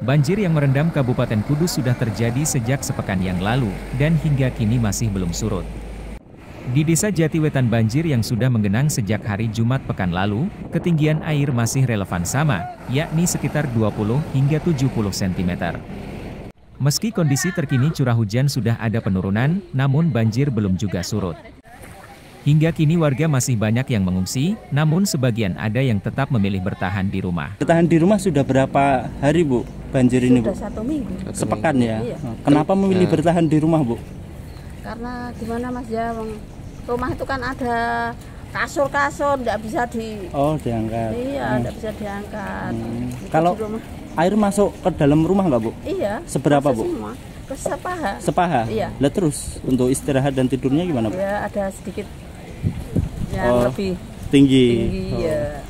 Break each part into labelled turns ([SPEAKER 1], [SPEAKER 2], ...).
[SPEAKER 1] Banjir yang merendam Kabupaten Kudus sudah terjadi sejak sepekan yang lalu, dan hingga kini masih belum surut. Di Desa Jatiwetan banjir yang sudah menggenang sejak hari Jumat pekan lalu, ketinggian air masih relevan sama, yakni sekitar 20 hingga 70 cm. Meski kondisi terkini curah hujan sudah ada penurunan, namun banjir belum juga surut. Hingga kini warga masih banyak yang mengungsi, namun sebagian ada yang tetap memilih bertahan di rumah.
[SPEAKER 2] Bertahan di rumah sudah berapa hari, Bu, banjir ini, Bu?
[SPEAKER 3] Sudah 1 minggu.
[SPEAKER 2] Sepekan ya?
[SPEAKER 3] Iya.
[SPEAKER 2] Kenapa memilih bertahan di rumah, Bu?
[SPEAKER 3] Karena gimana Mas ya, rumah itu kan ada kasur-kasur, tidak bisa
[SPEAKER 2] diangkat.
[SPEAKER 3] Iya, tidak bisa diangkat.
[SPEAKER 2] Kalau air masuk ke dalam rumah nggak, Bu?
[SPEAKER 3] Iya.
[SPEAKER 2] Seberapa, Bu?
[SPEAKER 3] Semua. Ke sepaha.
[SPEAKER 2] Sepaha?
[SPEAKER 3] Iya.
[SPEAKER 2] Lah terus untuk istirahat dan tidurnya gimana, Bu?
[SPEAKER 3] Ya, ada sedikit yang lebih
[SPEAKER 2] tinggi.
[SPEAKER 3] Ya.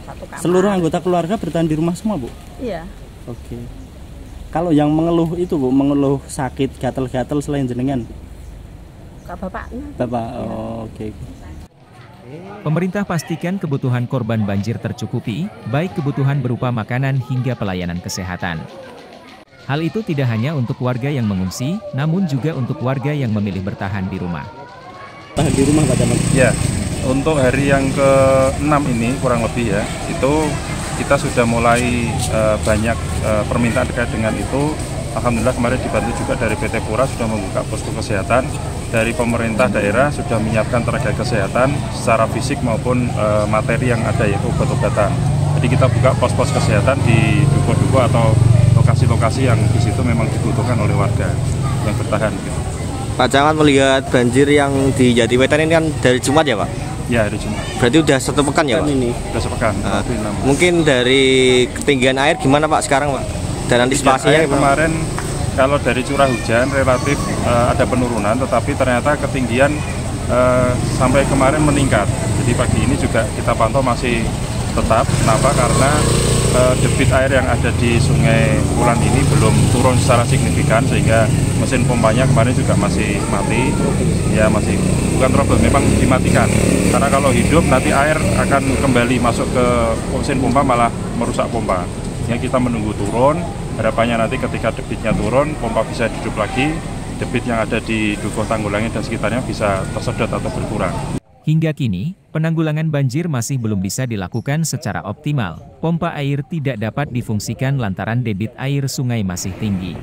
[SPEAKER 3] Satu kamar.
[SPEAKER 2] Seluruh anggota keluarga bertahan di rumah semua, Bu?
[SPEAKER 3] Iya.
[SPEAKER 2] Oke. Kalau yang mengeluh itu, Bu, mengeluh sakit, gatal-gatal selain jenengan?
[SPEAKER 3] Kak bapaknya.
[SPEAKER 2] Bapak, oke.
[SPEAKER 1] Pemerintah pastikan kebutuhan korban banjir tercukupi, baik kebutuhan berupa makanan hingga pelayanan kesehatan. Hal itu tidak hanya untuk warga yang mengungsi, namun juga untuk warga yang memilih bertahan di rumah.
[SPEAKER 2] Tahan di rumah, Pak Camat?
[SPEAKER 4] Ya, untuk hari yang ke-6 ini kurang lebih ya, itu kita sudah mulai banyak permintaan terkait dengan itu. Alhamdulillah kemarin dibantu juga dari PT Pura sudah membuka posko kesehatan. Dari pemerintah daerah sudah menyiapkan tenaga kesehatan secara fisik maupun materi yang ada, yaitu obat-obatan. Jadi kita buka pos-pos kesehatan di duko-duko atau lokasi-lokasi yang di situ memang dibutuhkan oleh warga yang bertahan. Gitu.
[SPEAKER 5] Pak Camat, melihat banjir yang di Jatiwetan ini kan dari Jumat ya, Pak?
[SPEAKER 4] Ya, hari Jumat.
[SPEAKER 5] Berarti udah 1 pekan ya, Pak?
[SPEAKER 4] Sudah sepekan.
[SPEAKER 5] Mungkin dari ketinggian air gimana, Pak, sekarang, Pak? Dan antisipasinya
[SPEAKER 4] kemarin kalau dari curah hujan relatif ada penurunan, tetapi ternyata ketinggian sampai kemarin meningkat. Jadi pagi ini juga kita pantau masih tetap. Kenapa? Karena debit air yang ada di Sungai Wulan ini belum turun secara signifikan, sehingga mesin pompanya kemarin juga masih mati. Ya, masih bukan trouble, memang dimatikan. Karena kalau hidup nanti air akan kembali masuk ke mesin pompa, malah merusak pompa. Ya, kita menunggu turun. Harapannya nanti ketika debitnya turun, pompa bisa hidup lagi, debit yang ada di Dukuh Tanggulangin dan sekitarnya bisa tersedot atau berkurang.
[SPEAKER 1] Hingga kini, penanggulangan banjir masih belum bisa dilakukan secara optimal. Pompa air tidak dapat difungsikan lantaran debit air sungai masih tinggi.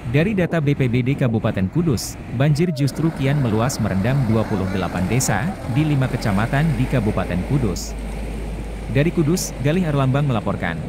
[SPEAKER 1] Dari data BPBD Kabupaten Kudus, banjir justru kian meluas merendam 28 desa di 5 kecamatan di Kabupaten Kudus. Dari Kudus, Galih Erlambang melaporkan.